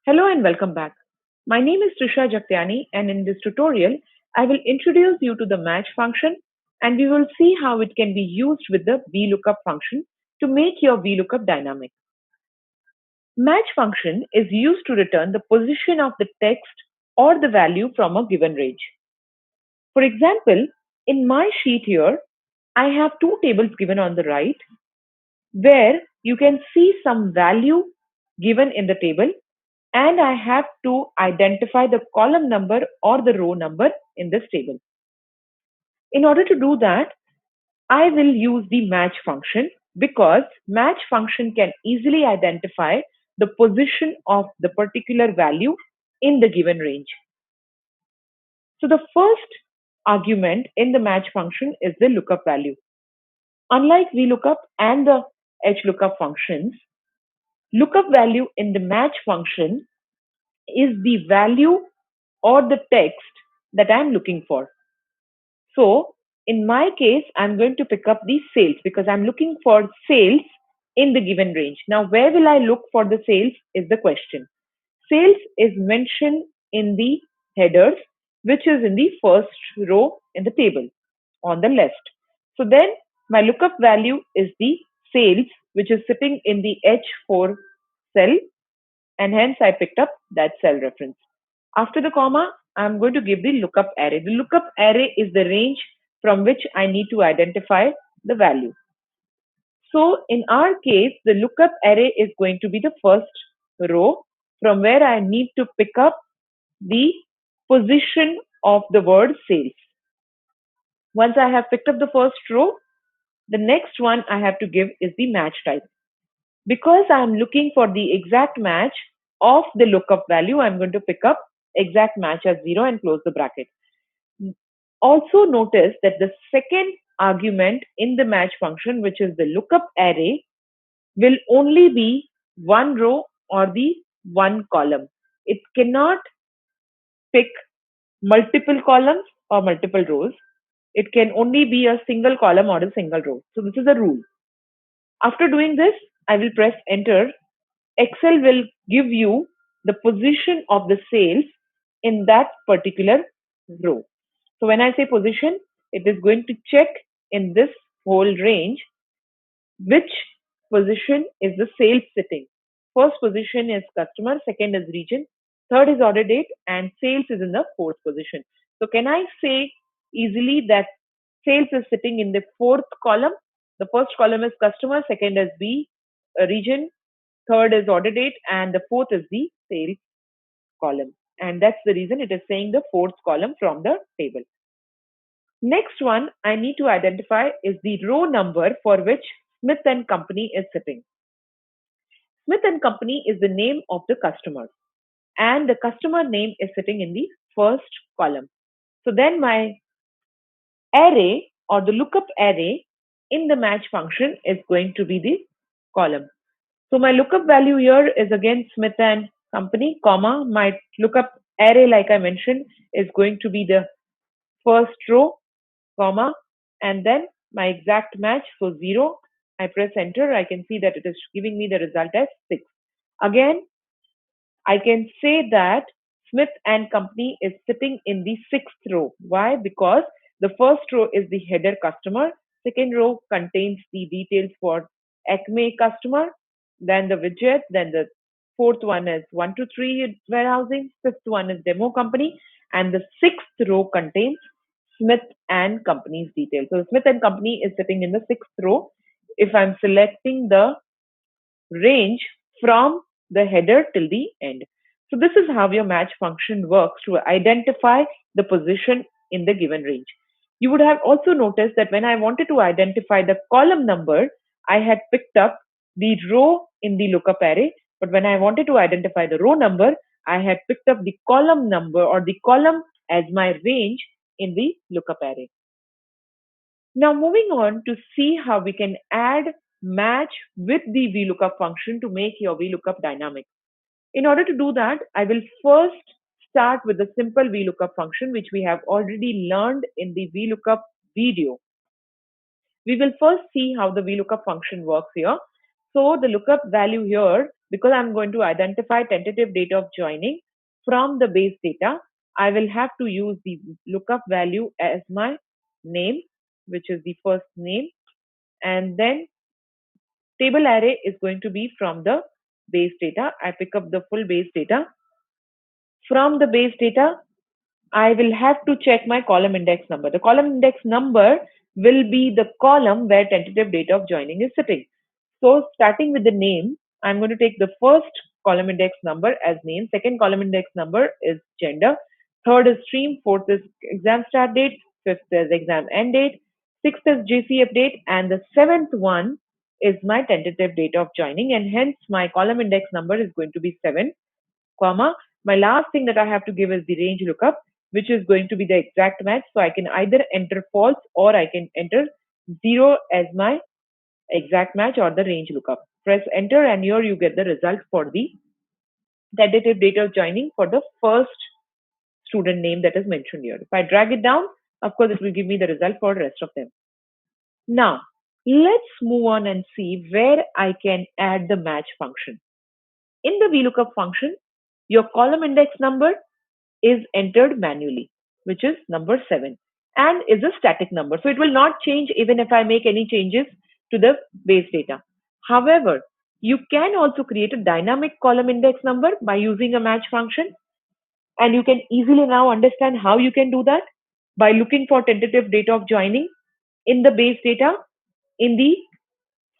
Hello and welcome back. My name is Trisha Jaktiani, and in this tutorial, I will introduce you to the match function, and we will see how it can be used with the VLOOKUP function to make your VLOOKUP dynamic. Match function is used to return the position of the text or the value from a given range. For example, in my sheet here, I have two tables given on the right where you can see some value given in the table, and I have to identify the column number or the row number in this table. In order to do that, I will use the match function because match function can easily identify the position of the particular value in the given range. So the first argument in the match function is the lookup value. Unlike VLOOKUP and the HLOOKUP functions, lookup value in the match function is the value or the text that I'm looking for. So in my case, I'm going to pick up the sales because I'm looking for sales in the given range. Now, where will I look for the sales is the question. Sales is mentioned in the headers, which is in the first row in the table on the left. So then my lookup value is the sales, which is sitting in the H4 cell, and hence I picked up that cell reference. After the comma, I'm going to give the lookup array. The lookup array is the range from which I need to identify the value. So in our case, the lookup array is going to be the first row from where I need to pick up the position of the word sales. Once I have picked up the first row, the next one I have to give is the match type. Because I'm looking for the exact match of the lookup value, I'm going to pick up exact match as 0 and close the bracket. Also notice that the second argument in the match function, which is the lookup array, will only be one row or the one column. It cannot pick multiple columns or multiple rows. It can only be a single column or a single row. So this is a rule. After doing this, I will press enter. Excel will give you the position of the sales in that particular row. So when I say position, it is going to check in this whole range which position is the sales sitting. First position is customer, second is region, third is order date, and sales is in the fourth position. So can I say easily that sales is sitting in the fourth column? The first column is customer, second is B, region, third is order date, and the fourth is the sales column. And that's the reason it is saying the fourth column from the table. Next one I need to identify is the row number for which Smith and Company is sitting. Smith and Company is the name of the customer, and the customer name is sitting in the first column. So then my array or the lookup array in the match function is going to be the column. So my lookup value here is again Smith and Company, comma, my lookup array, like I mentioned, is going to be the first row, comma, and then my exact match, so 0. I press enter, I can see that it is giving me the result as 6. Again, I can say that Smith and Company is sitting in the 6th row. Why? Because the first row is the header customer, second row contains the details for Acme customer, then the widget, then the fourth one is 1 to 3 warehousing, fifth one is demo company, and the sixth row contains Smith and Company's details. So Smith and Company is sitting in the sixth row if I'm selecting the range from the header till the end. So this is how your match function works to identify the position in the given range. You would have also noticed that when I wanted to identify the column number, I had picked up the row in the lookup array, but when I wanted to identify the row number, I had picked up the column number or the column as my range in the lookup array. Now moving on to see how we can add match with the VLOOKUP function to make your VLOOKUP dynamic. In order to do that, I will first start with the simple VLOOKUP function which we have already learned in the VLOOKUP video. We will first see how the VLOOKUP function works here. So the lookup value here because I'm going to identify tentative date of joining from the base data, I will have to use the lookup value as my name, which is the first name, and then table array is going to be from the base data. I pick up the full base data. From the base data, I will have to check my column index number. The column index number will be the column where tentative date of joining is sitting. So starting with the name, I'm going to take the first column index number as name, second column index number is gender, third is stream, fourth is exam start date, fifth is exam end date, sixth is GC update, and the seventh one is my tentative date of joining, and hence my column index number is going to be 7, comma. My last thing that I have to give is the range lookup, which is going to be the exact match. So I can either enter false or I can enter 0 as my exact match or the range lookup. Press enter and here you get the result for the tentative date of joining for the first student name that is mentioned here. If I drag it down, of course, it will give me the result for the rest of them. Now, let's move on and see where I can add the match function. In the VLOOKUP function, your column index number is entered manually, which is number 7, and is a static number. So it will not change even if I make any changes to the base data. However, you can also create a dynamic column index number by using a match function. And you can easily now understand how you can do that by looking for tentative date of joining in the base data in the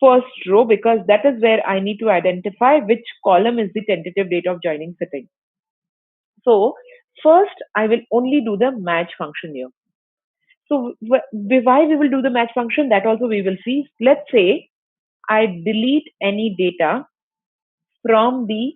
first row, because that is where I need to identify which column is the tentative date of joining sitting. So first, I will only do the match function here. So why we will do the match function, that also we will see. Let's say I delete any data from the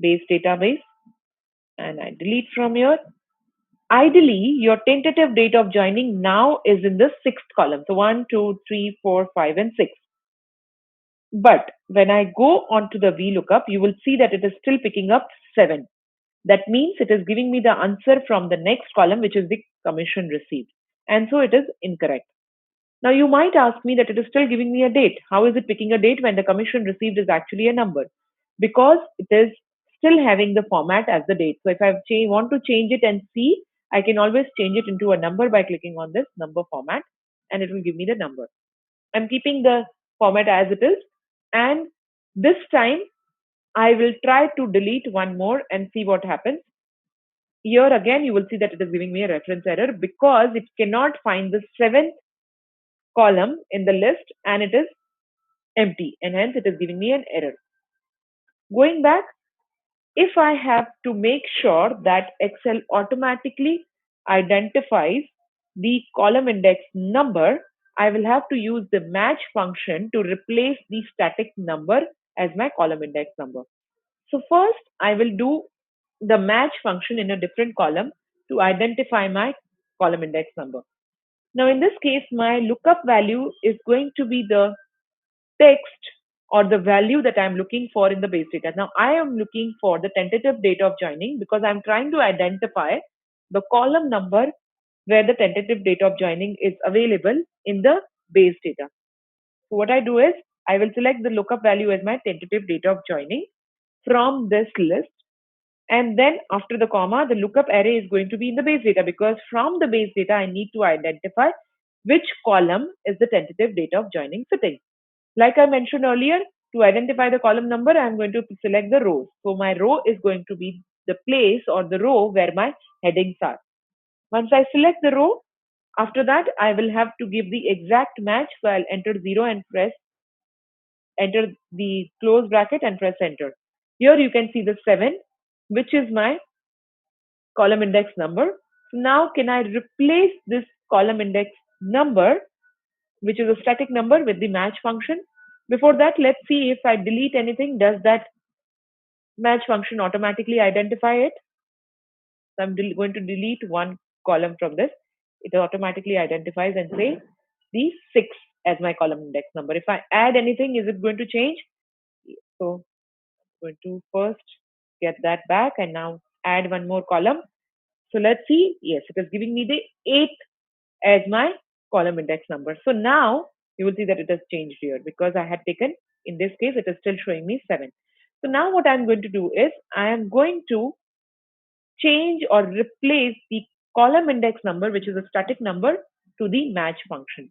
base database and I delete from here. Ideally, your tentative date of joining now is in the sixth column. So 1, 2, 3, 4, 5, and 6. But when I go onto the VLOOKUP, you will see that it is still picking up 7. That means it is giving me the answer from the next column, which is the commission received. And so it is incorrect. Now you might ask me that it is still giving me a date. How is it picking a date when the commission received is actually a number? Because it is still having the format as the date. So if I want to change it and see, I can always change it into a number by clicking on this number format and it will give me the number. I'm keeping the format as it is, and this time I will try to delete one more and see what happens. Here again, you will see that it is giving me a reference error because it cannot find the 7th column in the list and it is empty, and hence it is giving me an error. Going back, if I have to make sure that Excel automatically identifies the column index number, I will have to use the match function to replace the static number as my column index number. So first, I will do the match function in a different column to identify my column index number. Now in this case, my lookup value is going to be the text or the value that I'm looking for in the base data. Now I am looking for the tentative date of joining because I'm trying to identify the column number where the tentative date of joining is available in the base data. So what I do is I will select the lookup value as my tentative date of joining from this list. And then after the comma, the lookup array is going to be in the base data, because from the base data, I need to identify which column is the tentative date of joining sitting. Like I mentioned earlier, to identify the column number, I'm going to select the rows. So my row is going to be the place or the row where my headings are. Once I select the row, after that, I will have to give the exact match. So I'll enter 0 and press enter the close bracket and press enter. Here you can see the 7, which is my column index number. So now can I replace this column index number, which is a static number, with the match function? Before that, let's see if I delete anything, does that match function automatically identify it? So I'm going to delete one column from this. It automatically identifies and say the 6 as my column index number. If I add anything, is it going to change? So I'm going to first get that back and now add one more column. So let's see. Yes, it is giving me the 8th as my column index number. So now you will see that it has changed here because I had taken In this case, it is still showing me 7. So now what I'm going to do is I am going to change or replace the column index number, which is a static number, to the match function.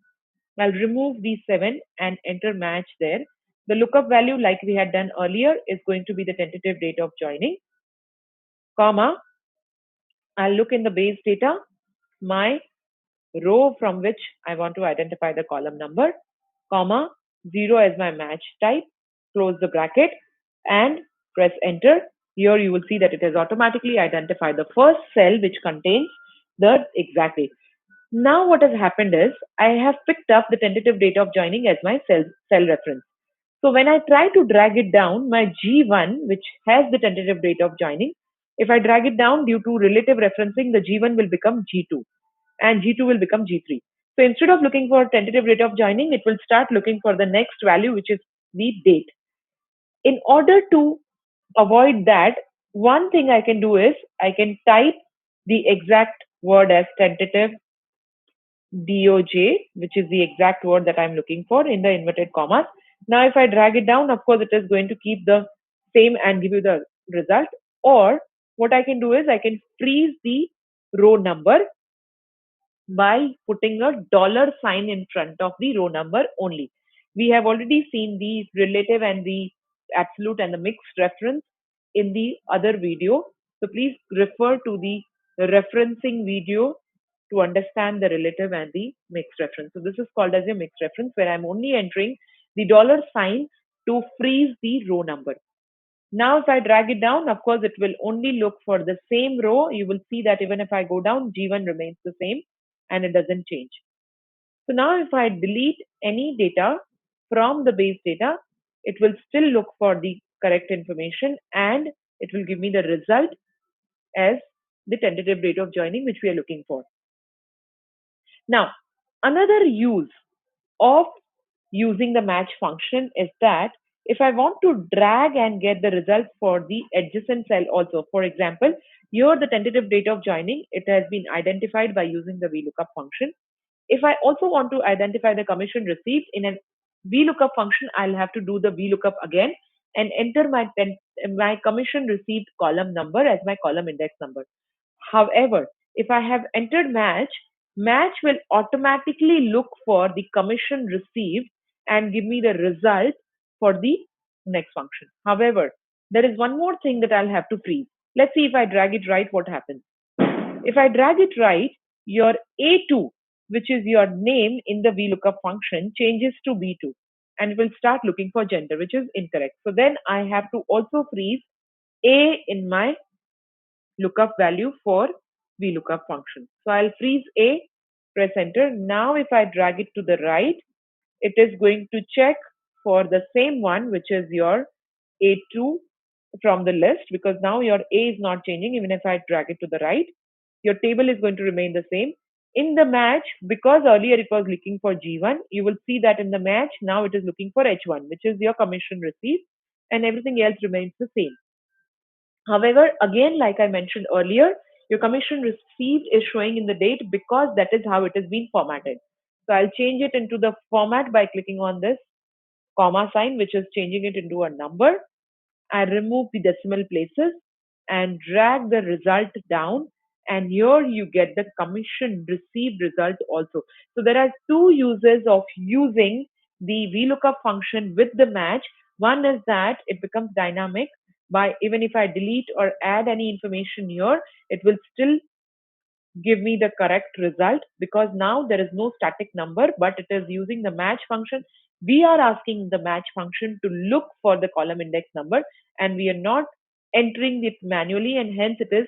I'll remove the 7 and enter match there. The lookup value, like we had done earlier, is going to be the tentative date of joining, comma. I'll look in the base data, my row from which I want to identify the column number, comma, 0 as my match type, close the bracket and press enter. Here you will see that it has automatically identified the first cell which contains the exact date. Now what has happened is I have picked up the tentative date of joining as my cell reference. So when I try to drag it down, my G1, which has the tentative date of joining, if I drag it down due to relative referencing, the G1 will become G2 and G2 will become G3. So instead of looking for tentative date of joining, it will start looking for the next value, which is the date. In order to avoid that, one thing I can do is I can type the exact word as tentative DOJ, which is the exact word that I'm looking for in the inverted commas. Now, if I drag it down, of course, it is going to keep the same and give you the result. Or what I can do is I can freeze the row number by putting a dollar sign in front of the row number only. We have already seen the relative and the absolute and the mixed reference in the other video. So please refer to the referencing video to understand the relative and the mixed reference. So this is called as a mixed reference where I'm only entering the dollar sign to freeze the row number. Now, if I drag it down, of course, it will only look for the same row. You will see that even if I go down, G1 remains the same and it doesn't change. So now if I delete any data from the base data, it will still look for the correct information and it will give me the result as the tentative date of joining, which we are looking for. Now, another use of using the match function is that if I want to drag and get the results for the adjacent cell also, for example, here the tentative date of joining, it has been identified by using the VLOOKUP function. If I also want to identify the commission received in a VLOOKUP function, I'll have to do the VLOOKUP again and enter my commission received column number as my column index number. However, if I have entered match, match will automatically look for the commission received and give me the result for the next function. However, there is one more thing that I'll have to freeze. Let's see if I drag it right, what happens. If I drag it right, your A2, which is your name in the VLOOKUP function, changes to B2 and it will start looking for gender, which is incorrect. So then I have to also freeze A in my lookup value for VLOOKUP function. So I'll freeze A, press enter. Now if I drag it to the right, it is going to check for the same one, which is your A2 from the list, because now your A is not changing. Even if I drag it to the right, your table is going to remain the same. In the match, because earlier it was looking for G1, you will see that in the match, now it is looking for H1, which is your commission received, and everything else remains the same. However, again, like I mentioned earlier, your commission received is showing in the date because that is how it has been formatted. So I'll change it into the format by clicking on this comma sign, which is changing it into a number. I remove the decimal places and drag the result down. And here you get the commission received result also. So there are two uses of using the VLOOKUP function with the match. One is that it becomes dynamic by even if I delete or add any information here, it will still give me the correct result because now there is no static number, but it is using the match function. We are asking the match function to look for the column index number and we are not entering it manually, and hence it is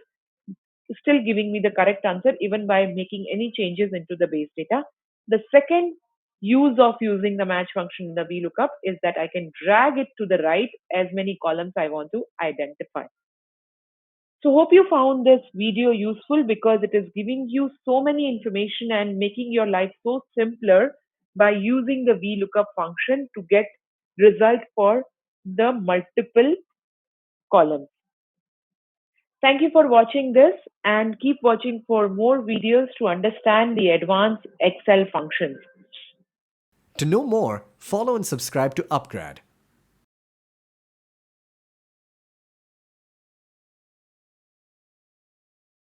still giving me the correct answer even by making any changes into the base data. The second use of using the match function in the VLOOKUP is that I can drag it to the right as many columns I want to identify. So hope you found this video useful because it is giving you so many information and making your life so simpler by using the VLOOKUP function to get result for the multiple columns. Thank you for watching this and keep watching for more videos to understand the advanced Excel functions. To know more, follow and subscribe to Upgrad.